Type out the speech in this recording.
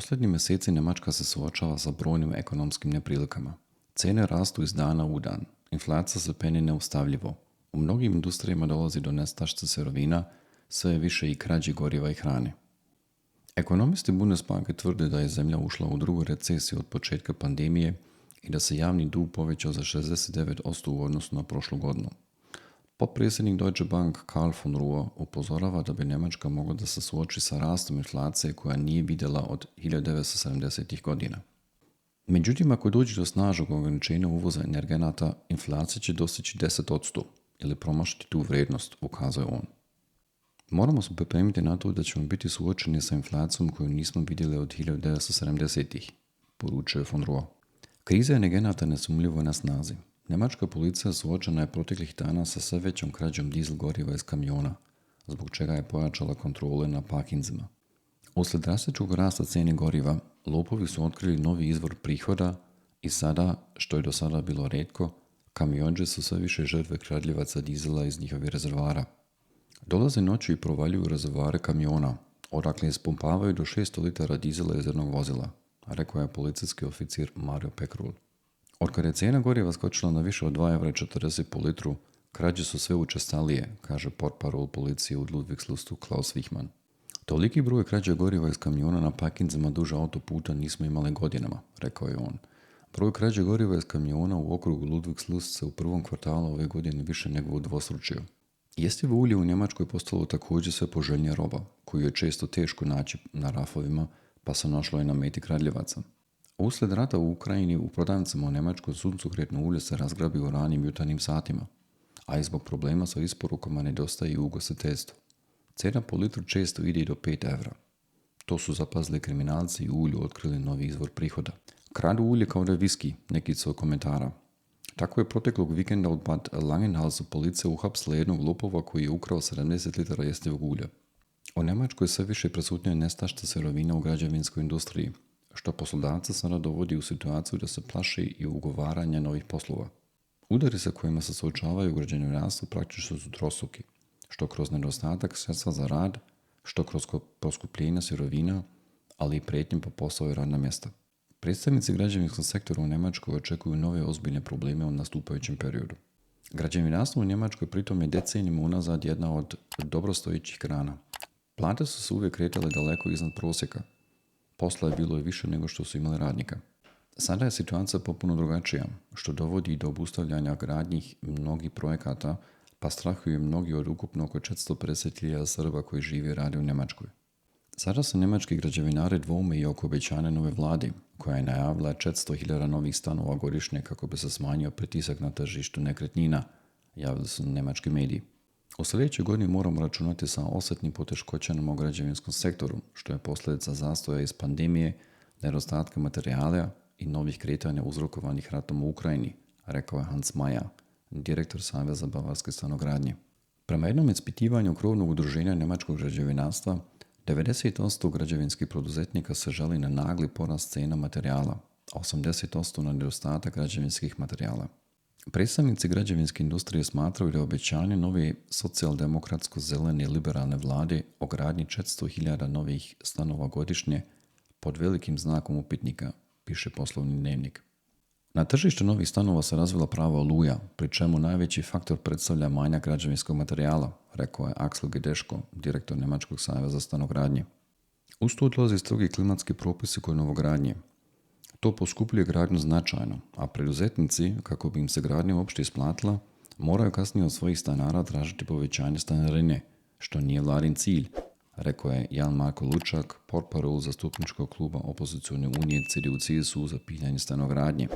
Posljednjih mjeseci Njemačka se suočava sa brojnim ekonomskim neprilikama. Cijene rastu iz dana u dan, inflacija se penje neustavljivo. U mnogim industrijama dolazi do nestašice sirovina, sve je više i krađi goriva i hrane. Ekonomisti Bundesbanke tvrde da je zemlja ušla u drugu recesiju od početka pandemije i da se javni dug povećao za 69% u odnosu na prošlu godinu. Potpredsjednik Deutsche Bank Karl von Ruhr upozorava da bi Njemačka mogla da se suoči sa rastom inflacije koja nije vidjela od 1970. godina. Međutim, ako dođe do snažnog ograničenja uvoza energenata, inflacija će dostići 10% ili promašiti tu vrijednost, ukazuje on. Moramo se pripremiti na to da ćemo biti suočeni sa inflacijom koju nismo vidjeli od 1970. poručuje von Ruhr. Kriza energenata nesumnjivo na snazi. Njemačka policija suočena je proteklih dana sa sve većom krađom dizel goriva iz kamiona, zbog čega je pojačala kontrole na parkinzima. Uslijed drastičnog rasta cijene goriva, lopovi su otkrili novi izvor prihoda i sada, što je do sada bilo rijetko, kamionđe su sve više žrtve kradljivaca dizela iz njihovih rezervoara. Dolaze noću i provaljuju rezervoare kamiona, odakle ispumpavaju do 600 litara dizela iz jednog vozila, rekao je policijski oficir Mario Pekrul. Otkad je cijena goriva skočila na više od 2,40 € po litru, krađe su sve učestalije, kaže portparol policije u Ludwigslustu Klaus Wichmann. Toliki broj krađe goriva iz kamiona na parkinzima duž autoputa nismo imali godinama, rekao je on. Broj krađe goriva iz kamiona u okrugu Ludwigslust se u prvom kvartalu ove godine više nego udvostručio. Jestivo ulje u Njemačkoj postalo također sve poželjnija roba, koju je često teško naći na rafovima, pa se našlo i na meti kradljivaca. Uslijed rata u Ukrajini u prodavnicama u Njemačkoj suncokretno ulje se razgrabi u ranim jutarnjim satima, a i zbog problema sa isporukama nedostaje i u ugostiteljstvu. Cijena po litru često ide i do 5 €. To su zapazili kriminalci i u ulju otkrili novi izvor prihoda. Kradu ulje kao da je viski, neki su komentara. Tako je proteklog vikenda od Bad Langenhalsu policija uhapsila jednog lopova koji je ukrao 70 litara jestivog ulja. U Njemačkoj sve više prisutnija nestašica sirovina u građevinskoj industriji, što poslodavca sada dovodi u situaciju da se plaši i ugovaranja novih poslova. Udari sa kojima se suočavaju u građevinarstvu praktično su trostruki, što kroz nedostatak sredstva za rad, što kroz poskupljenja sirovina, ali i prijetnje po posao i radna mjesta. Predstavnici građevinskog sektora u Njemačkoj očekuju nove ozbiljne probleme u nastupajućem periodu. Građevinarstvo u Njemačkoj pritom je decenijima unazad jedna od dobrostojećih grana. Plate su se uvijek kretale daleko iznad prosjeka. Posla je bilo i više nego što su imali radnika. Sada je situacija potpuno drugačija, što dovodi do obustavljanja gradnjih mnogih projekata, pa strahuju mnogi od ukupno oko 450.000 Srba koji žive i rade u Njemačkoj. Sada se njemački građevinari dvoume i oko obećanja nove vlade, koja je najavila 400.000 novih stanova godišnje kako bi se smanjio pritisak na tržištu nekretnina, javili su njemački mediji. U sljedećoj godini moramo računati sa osjetnim poteškoćama u građevinskom sektoru, što je posljedica zastoja iz pandemije, nedostatka materijala i novih kretanja uzrokovanih ratom u Ukrajini, rekao je Hans Mayer, direktor Saveza bavarske stanogradnje. Prema jednom ispitivanju krovnog udruženja njemačkog građevinarstva, 90% građevinskih poduzetnika se žali na nagli porast cijena materijala, a 80% na nedostatak građevinskih materijala. Predstavnici građevinske industrije smatraju da je obećanje nove socijaldemokratsko-zelene liberalne vlade o gradnji 400.000 novih stanova godišnje pod velikim znakom upitnika, piše Poslovni dnevnik. Na tržištu novih stanova se razvila prava oluja, pri čemu najveći faktor predstavlja manjak građevinskog materijala, rekao je Axel Gedeško, direktor Njemačkog saveza stanogradnje. Uz to dolazi strogi klimatski propisi kod novogradnje. To poskupljuje gradnju značajno, a preduzetnici, kako bi im se gradnja uopšte isplatila, moraju kasnije od svojih stanara tražiti povećanje stanarine, što nije vladin cilj, rekao je Jan Marko Lučak, portparol zastupničkog kluba opozicione unije CDU-CSU za pitanje stanogradnje.